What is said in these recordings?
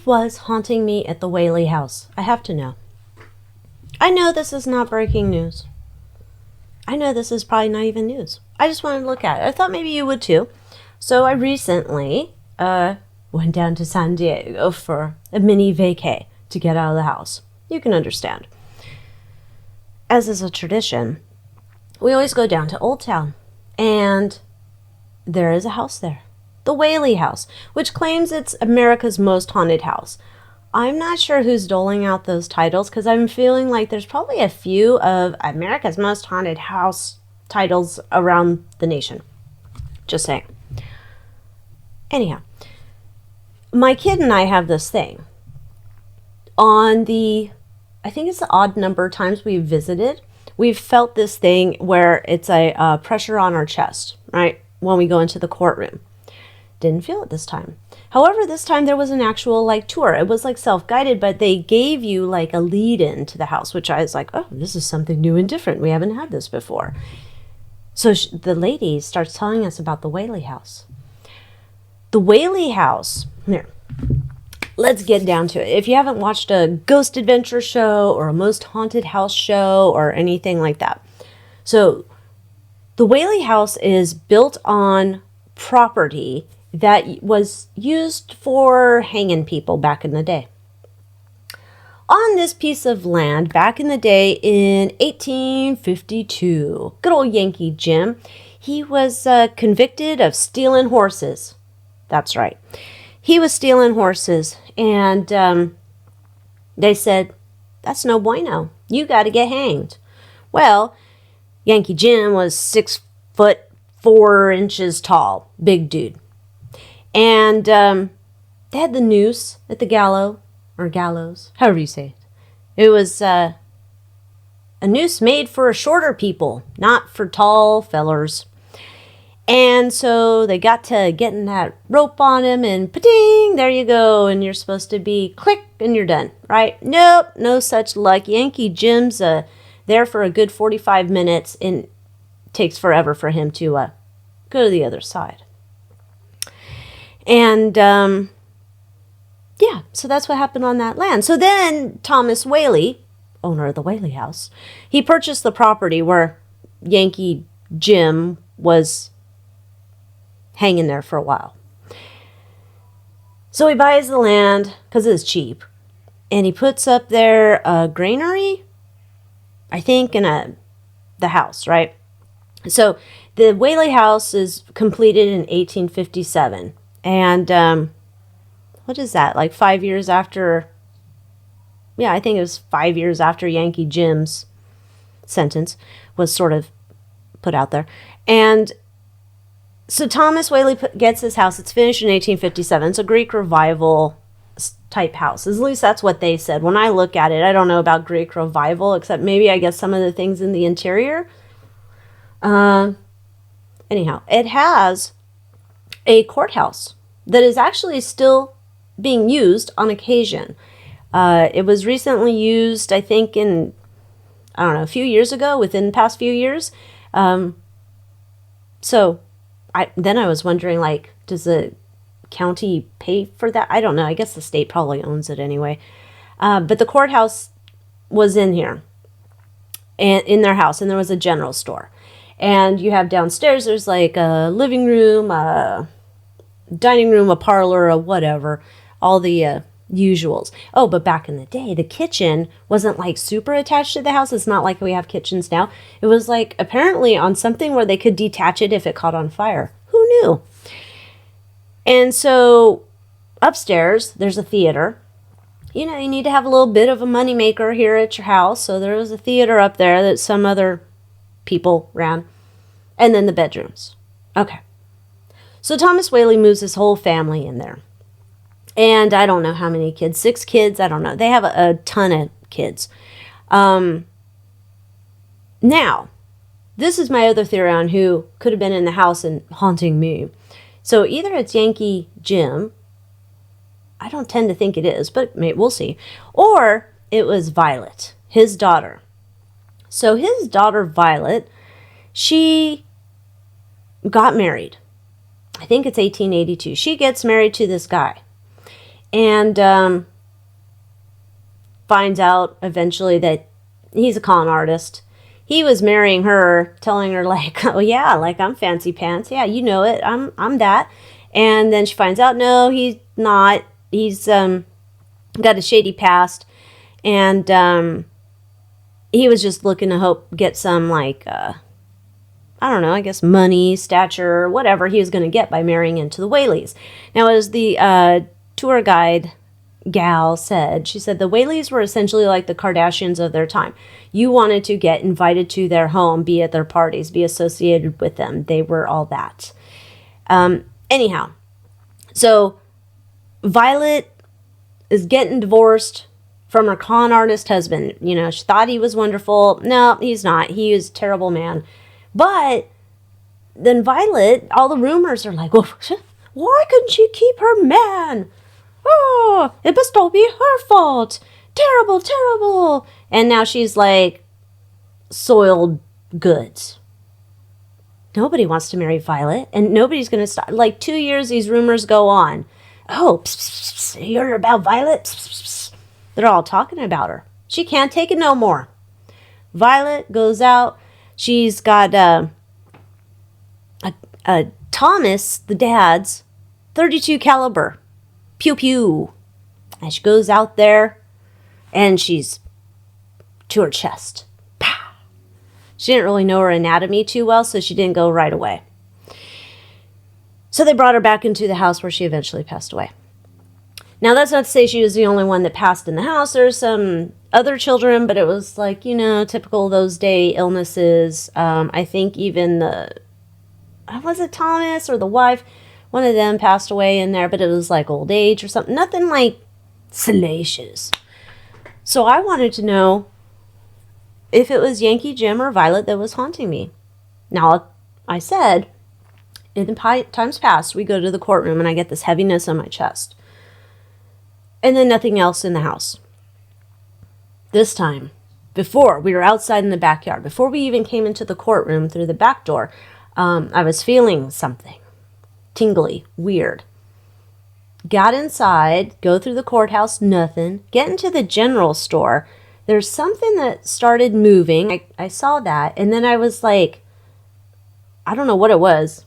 was haunting me at the Whaley House? I have to know. I know this is not breaking news. I know this is probably not even news. I just wanted to look at it. I thought maybe you would too. So I recently went down to San Diego for a mini vacay to get out of the house. You can understand. As is a tradition, we always go down to Old Town, and there is a house there. The Whaley House, which claims it's America's most haunted house. I'm not sure who's doling out those titles because I'm feeling like there's probably a few of America's most haunted house titles around the nation. Just saying. Anyhow, my kid and I have this thing. On the, I think it's the odd number of times we've visited, we've felt this thing where it's a pressure on our chest, right? When we go into the courtroom. Didn't feel it this time. However, this time there was an actual tour. It was self-guided, but they gave you a lead in to the house, which I was like, oh, this is something new and different. We haven't had this before. So the lady starts telling us about the Whaley House. The Whaley House, here, let's get down to it. If you haven't watched a ghost adventure show or a most haunted house show or anything like that. So the Whaley House is built on property that was used for hanging people back in the day. On this piece of land back in the day in 1852, good old Yankee Jim, he was convicted of stealing horses. That's right. He was stealing horses, and they said, that's no bueno. You got to get hanged. Well, Yankee Jim was 6'4" tall, big dude. And they had the noose at the gallows, however you say it. It was a noose made for shorter people, not for tall fellers. And so they got to getting that rope on him, and pa-ding, there you go. And you're supposed to be click, and you're done, right? Nope, no such luck. Yankee Jim's there for a good 45 minutes, and it takes forever for him to go to the other side. And, yeah, so that's what happened on that land. So then Thomas Whaley, owner of the Whaley House, he purchased the property where Yankee Jim was hanging there for a while. So he buys the land because it's cheap. And he puts up there a granary, I think, and the house, right? So the Whaley House is completed in 1857. And what is that? 5 years after? Yeah, I think it was 5 years after Yankee Jim's sentence was sort of put out there. And so Thomas Whaley gets his house. It's finished in 1857. It's a Greek revival type house. At least that's what they said. When I look at it, I don't know about Greek revival, except maybe I guess some of the things in the interior. Anyhow, it has a courthouse that is actually still being used on occasion. It was recently used, I think, a few years ago, within the past few years. So I was wondering, does the county pay for that? I don't know. I guess the state probably owns it anyway. But the courthouse was in here, and in their house, and there was a general store. And you have downstairs, there's a living room, a dining room, a parlor, a whatever, all the usuals. Oh, but back in the day, the kitchen wasn't super attached to the house. It's not like we have kitchens now. It was apparently on something where they could detach it if it caught on fire. Who knew? And so upstairs, there's a theater. You need to have a little bit of a moneymaker here at your house. So there was a theater up there that some other people ran. And then the bedrooms. Okay. So Thomas Whaley moves his whole family in there. And I don't know how many kids. 6 kids. I don't know. They have a ton of kids. Now, this is my other theory on who could have been in the house and haunting me. So either it's Yankee Jim. I don't tend to think it is, but we'll see. Or it was Violet, his daughter. So his daughter, Violet, she got married. I think it's 1882. She gets married to this guy. and finds out eventually that he's a con artist. He was marrying her, telling her like, oh yeah, like I'm fancy pants. Yeah, you know it. I'm that. And then she finds out, no, he's not. He's got a shady past. And he was just looking to get some like, I don't know, I guess money, stature, whatever he was going to get by marrying into the Whaleys. Now, as the tour guide gal said, she said the Whaleys were essentially like the Kardashians of their time. You wanted to get invited to their home, be at their parties, be associated with them. They were all that. Anyhow, so Violet is getting divorced from her con artist husband. You know, she thought he was wonderful. No, he's not. He is a terrible man. But then Violet, all the rumors are like, well, why couldn't she keep her man? Oh, it must all be her fault. Terrible, terrible. And now she's like soiled goods. Nobody wants to marry Violet, and nobody's going to stop. Like 2 years, these rumors go on. Oh, pss, pss, pss, you heard about Violet? Pss, pss, pss. They're all talking about her. She can't take it no more. Violet goes out. She's got Thomas, the dad's, .32 caliber. Pew pew. And she goes out there, and she's to her chest. Pow. She didn't really know her anatomy too well, so she didn't go right away. So they brought her back into the house where she eventually passed away. Now, that's not to say she was the only one that passed in the house. There's some other children, but it was like, you know, typical those day illnesses. I think even was it Thomas or the wife? One of them passed away in there, but it was like old age or something. Nothing like salacious. So I wanted to know if it was Yankee Jim or Violet that was haunting me. Now, I said, in times past, we go to the courtroom and I get this heaviness on my chest. And then nothing else in the house. This time, before we were outside in the backyard, before we even came into the courtroom through the back door, I was feeling something. Tingly, weird. Got inside, go through the courthouse, nothing. Get into the general store. There's something that started moving. I saw that, and then I was like, I don't know what it was,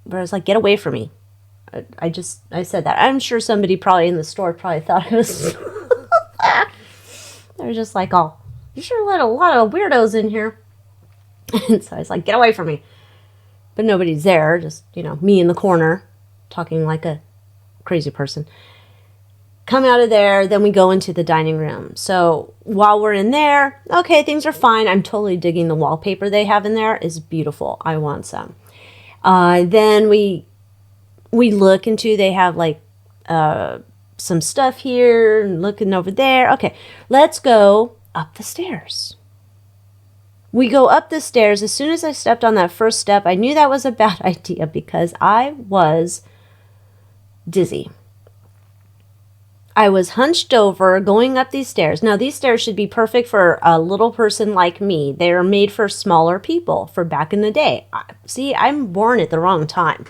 but I was like, get away from me. I said that. I'm sure somebody probably in the store probably thought I was... They were just like, oh, you sure let a lot of weirdos in here. And so I was like, get away from me. But nobody's there, just, you know, me in the corner, talking like a crazy person. Come out of there, then we go into the dining room. So while we're in there, okay, things are fine. I'm totally digging the wallpaper they have in there. It's beautiful. I want some. Then we look into, they have like some stuff here and looking over there. Okay, let's go up the stairs. We go up the stairs. As soon as I stepped on that first step, I knew that was a bad idea because I was dizzy. I was hunched over going up these stairs. Now, these stairs should be perfect for a little person like me. They are made for smaller people for back in the day. See, I'm born at the wrong time.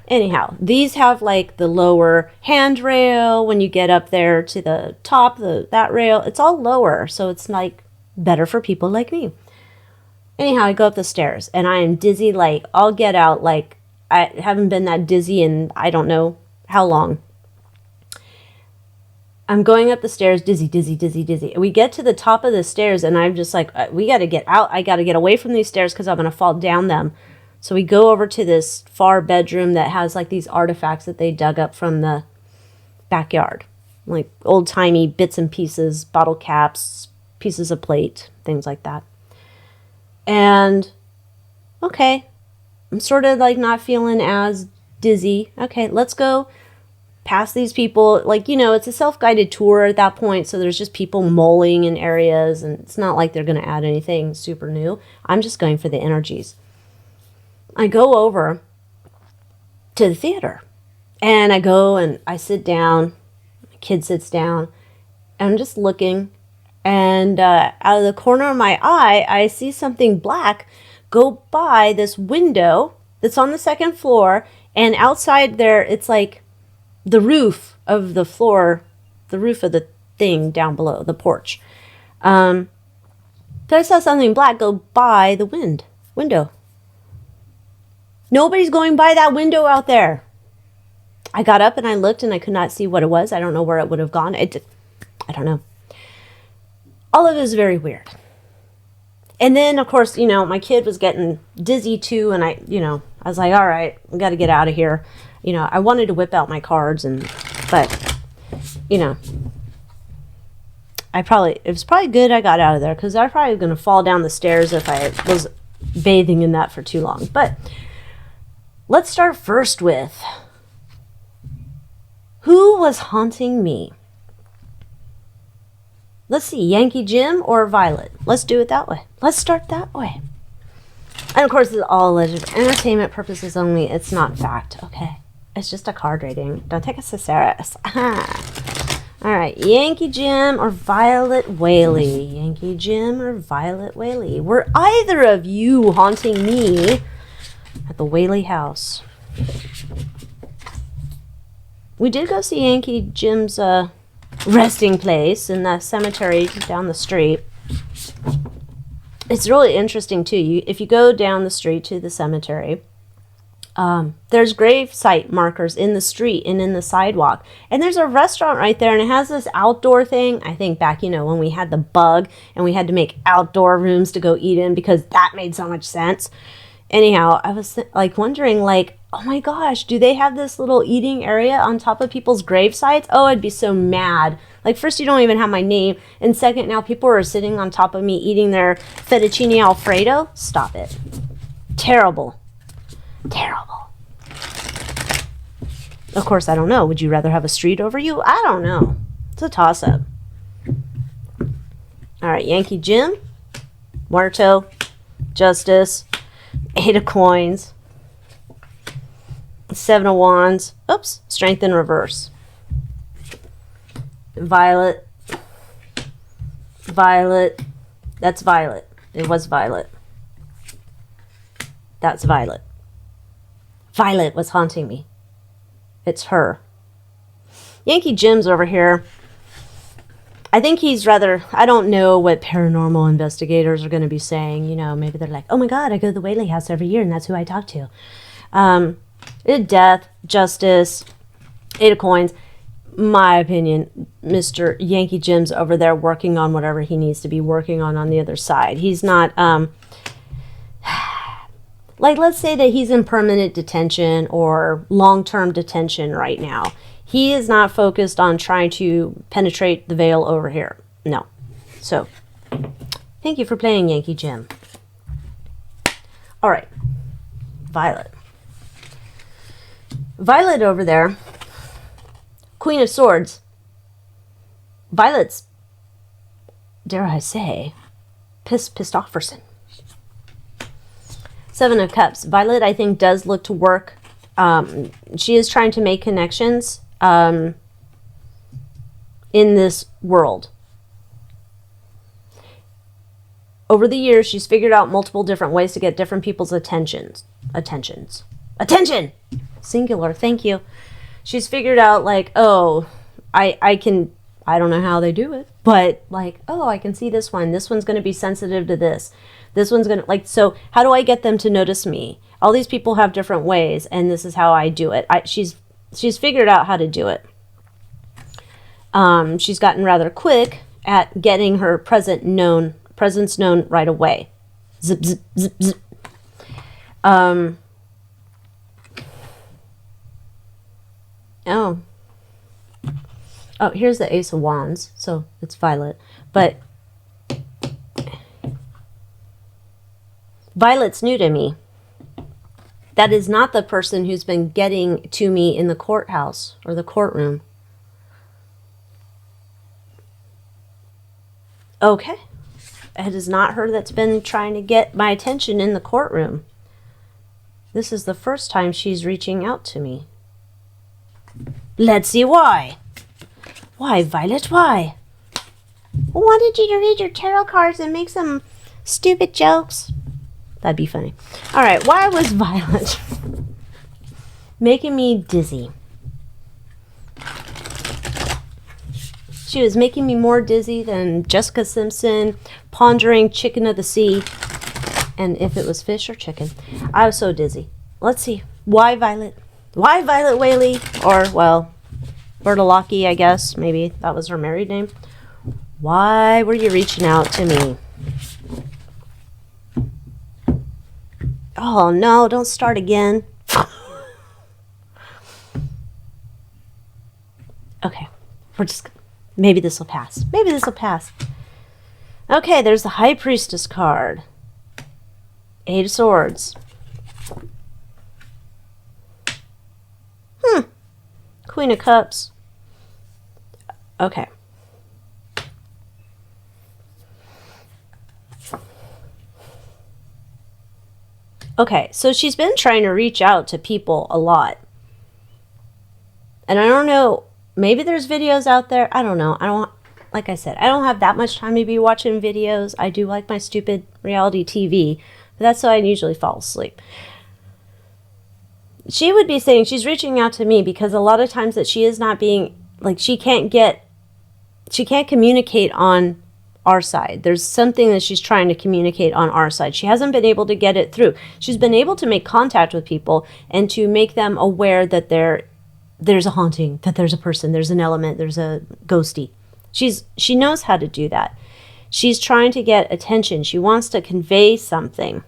Anyhow, these have like the lower handrail. When you get up there to the top, that rail, it's all lower. So it's like better for people like me. Anyhow, I go up the stairs and I am dizzy, like I'll get out. Like I haven't been that dizzy in I don't know how long. I'm going up the stairs, dizzy, dizzy, dizzy, dizzy. We get to the top of the stairs and I'm just like, we got to get out. I got to get away from these stairs because I'm going to fall down them. So we go over to this far bedroom that has like these artifacts that they dug up from the backyard. Like old-timey bits and pieces, bottle caps, pieces of plate, things like that. And, okay, I'm sort of like not feeling as dizzy. Okay, let's go past these people. Like, you know, it's a self-guided tour at that point, so there's just people mulling in areas, and it's not like they're going to add anything super new. I'm just going for the energies. I go over to the theater, and I go and I sit down. My kid sits down, and I'm just looking. And out of the corner of my eye, I see something black go by this window that's on the second floor. And outside there, it's like the roof of the floor, the roof of the thing down below, the porch. But I saw something black go by the window. Nobody's going by that window out there. I got up and I looked and I could not see what it was. I don't know where it would have gone. I don't know. All of it is very weird. And then, of course, you know, my kid was getting dizzy too. And I was like, all right, we got to get out of here. You know, I wanted to whip out my cards, but, you know, it was probably good I got out of there, because I was probably going to fall down the stairs if I was bathing in that for too long. But let's start first with, who was haunting me? Let's see, Yankee Jim or Violet? Let's do it that way. Let's start that way. And of course, it's all alleged entertainment purposes only. It's not fact, okay? It's just a card reading. Don't take us so serious. All right, Yankee Jim or Violet Whaley? Yankee Jim or Violet Whaley? Were either of you haunting me at the Whaley House? We did go see Yankee Jim's resting place in the cemetery down the street. It's really interesting too. If you go down the street to the cemetery, there's grave site markers in the street and in the sidewalk. And there's a restaurant right there, and it has this outdoor thing. I think back, you know, when we had the bug and we had to make outdoor rooms to go eat in because that made so much sense. Anyhow, I was like wondering, like, oh my gosh, do they have this little eating area on top of people's grave sites? Oh, I'd be so mad. Like, first, you don't even have my name. And second, now people are sitting on top of me eating their fettuccine Alfredo. Stop it. Terrible. Terrible. Of course, I don't know. Would you rather have a street over you? I don't know. It's a toss-up. All right, Yankee Jim, Muerto, Justice, 8 of Coins, 7 of Wands. Oops, Strength in reverse. Violet. Violet. That's Violet. It was Violet. That's Violet. Violet was haunting me. It's her. Yankee Jim's over here. I think he's rather, I don't know what paranormal investigators are going to be saying. You know, maybe they're like, oh my God, I go to the Whaley House every year and that's who I talk to. Death, Justice, 8 of Coins. My opinion, Mr. Yankee Jim's over there working on whatever he needs to be working on the other side. He's not, like, let's say that he's in permanent detention or long-term detention right now. He is not focused on trying to penetrate the veil over here. No. So, thank you for playing, Yankee Jim. All right. Violet. Violet over there. Queen of Swords. Violet's, dare I say, pissed off person. 7 of Cups. Violet, I think, does look to work. She is trying to make connections in this world. Over the years, she's figured out multiple different ways to get different people's attentions. Attention! Singular, thank you. She's figured out, like, oh, I don't know how they do it, but, like, oh, I can see this one. This one's going to be sensitive to this. This one's going to, like, so how do I get them to notice me? All these people have different ways, and this is how I do it. She's figured out how to do it. She's gotten rather quick at getting her presence known right away. Zip, zip, zip, zip. Oh, here's the Ace of Wands, so it's Violet. But Violet's new to me. That is not the person who's been getting to me in the courthouse or the courtroom. Okay. It is not her that's been trying to get my attention in the courtroom. This is the first time she's reaching out to me. Let's see why. Why, Violet, why? I wanted you to read your tarot cards and make some stupid jokes. That'd be funny. All right, why was Violet making me dizzy? She was making me more dizzy than Jessica Simpson pondering Chicken of the Sea. And if it was fish or chicken. I was so dizzy. Let's see. Why Violet? Why Violet Whaley? Or, well, Bertolacchi, I guess. Maybe that was her married name. Why were you reaching out to me? Oh, no. Don't start again. Okay. We're just... Maybe this will pass. Maybe this will pass. Okay, there's the High Priestess card. 8 of Swords. Queen of Cups. Okay. Okay, so she's been trying to reach out to people a lot. And I don't know, maybe there's videos out there. I don't know. Like I said, I don't have that much time to be watching videos. I do like my stupid reality TV. That's why I usually fall asleep. She would be saying she's reaching out to me because a lot of times that she is not being, like, she can't communicate on our side. There's something that she's trying to communicate on our side. She hasn't been able to get it through. She's been able to make contact with people and to make them aware that there's a haunting, that there's a person, there's an element, there's a ghosty. She knows how to do that. She's trying to get attention. She wants to convey something.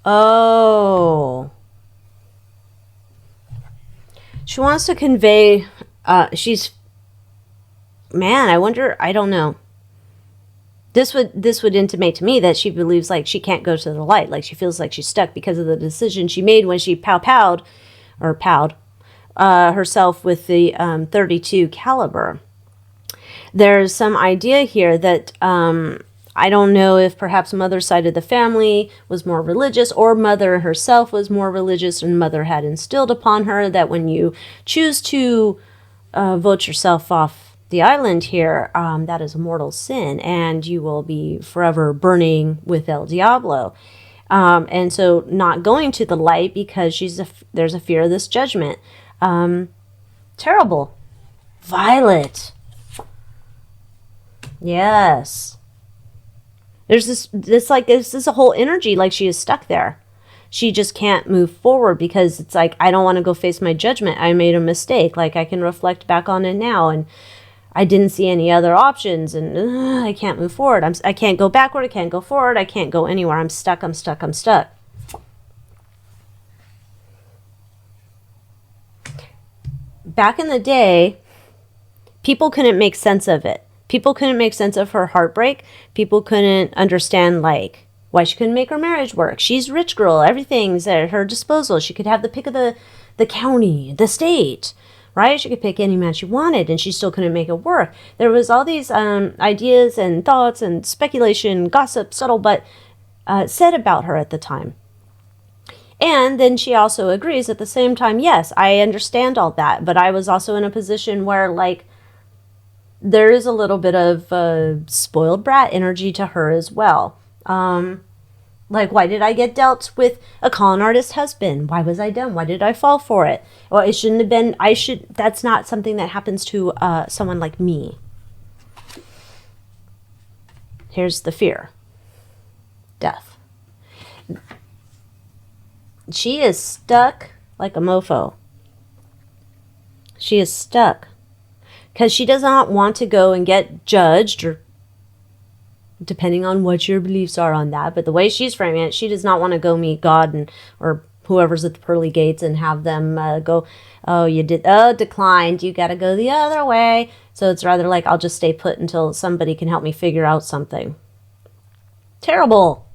Oh. She wants to convey, man, I wonder, I don't know. This would intimate to me that she believes like she can't go to the light. Like she feels like she's stuck because of the decision she made when she powed herself with the 32 caliber. There's some idea here that I don't know if perhaps mother's side of the family was more religious or mother herself was more religious and mother had instilled upon her that when you choose to vote yourself off the island here, that is a mortal sin and you will be forever burning with El Diablo. And so not going to the light because there's a fear of this judgment. Terrible. Violet. Yes. There's this is a whole energy like she is stuck there. She just can't move forward because it's like, I don't want to go face my judgment. I made a mistake. Like I can reflect back on it now and I didn't see any other options and I can't move forward. I can't go backward. I can't go forward. I can't go anywhere. I'm stuck. I'm stuck. I'm stuck. Back in the day, people couldn't make sense of it. People couldn't make sense of her heartbreak. People couldn't understand, like, why she couldn't make her marriage work. She's a rich girl. Everything's at her disposal. She could have the pick of the county, the state, right? She could pick any man she wanted, and she still couldn't make it work. There was all these ideas and thoughts and speculation, gossip, subtle, but said about her at the time. And then she also agrees at the same time, yes, I understand all that, but I was also in a position where, like, there is a little bit of spoiled brat energy to her as well. Like, why did I get dealt with a con artist husband? Why was I dumb? Why did I fall for it? Well, it shouldn't have been, that's not something that happens to someone like me. Here's the fear. Death. She is stuck like a mofo. She is stuck. Because she does not want to go and get judged, or depending on what your beliefs are on that. But the way she's framing it, she does not want to go meet God or whoever's at the pearly gates and have them go, oh, declined. You got to go the other way. So it's rather like, I'll just stay put until somebody can help me figure out something. Terrible.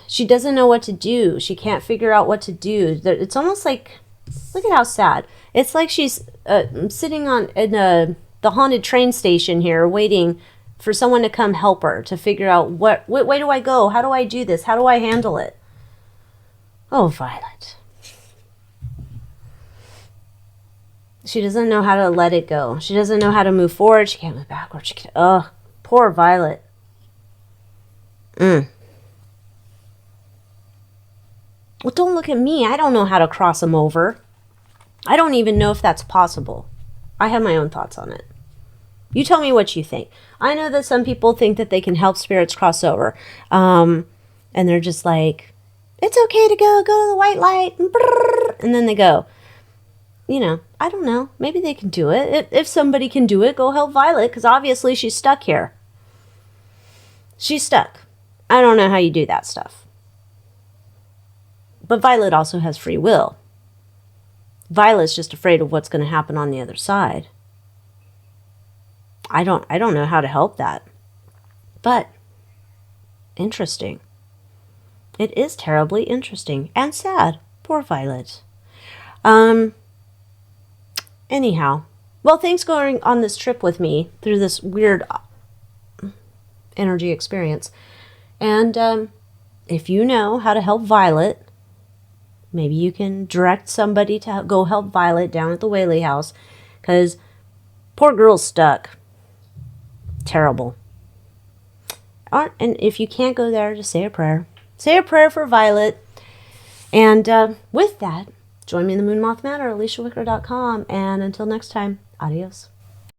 She doesn't know what to do. She can't figure out what to do. It's almost like, look at how sad. It's like she's sitting in the haunted train station here waiting for someone to come help her to figure out what way do I go? How do I do this? How do I handle it? Oh, Violet. She doesn't know how to let it go. She doesn't know how to move forward. She can't move backwards. Poor Violet. Well, don't look at me. I don't know how to cross them over. I don't even know if that's possible. I have my own thoughts on it. You tell me what you think. I know that some people think that they can help spirits cross over. And they're just like, it's okay to go to the white light. And then they go. I don't know. Maybe they can do it. If somebody can do it, go help Violet, because obviously she's stuck here. She's stuck. I don't know how you do that stuff. But Violet also has free will. Violet's just afraid of what's going to happen on the other side. I don't know how to help that. But interesting. It is terribly interesting and sad. Poor Violet. Anyhow. Well, thanks for going on this trip with me through this weird energy experience. And if you know how to help Violet, maybe you can direct somebody to go help Violet down at the Whaley House, because poor girl's stuck. Terrible. And if you can't go there, just say a prayer. Say a prayer for Violet. And with that, join me in the Moon Moth Manor, AlyciaWicker.com. And until next time, adios.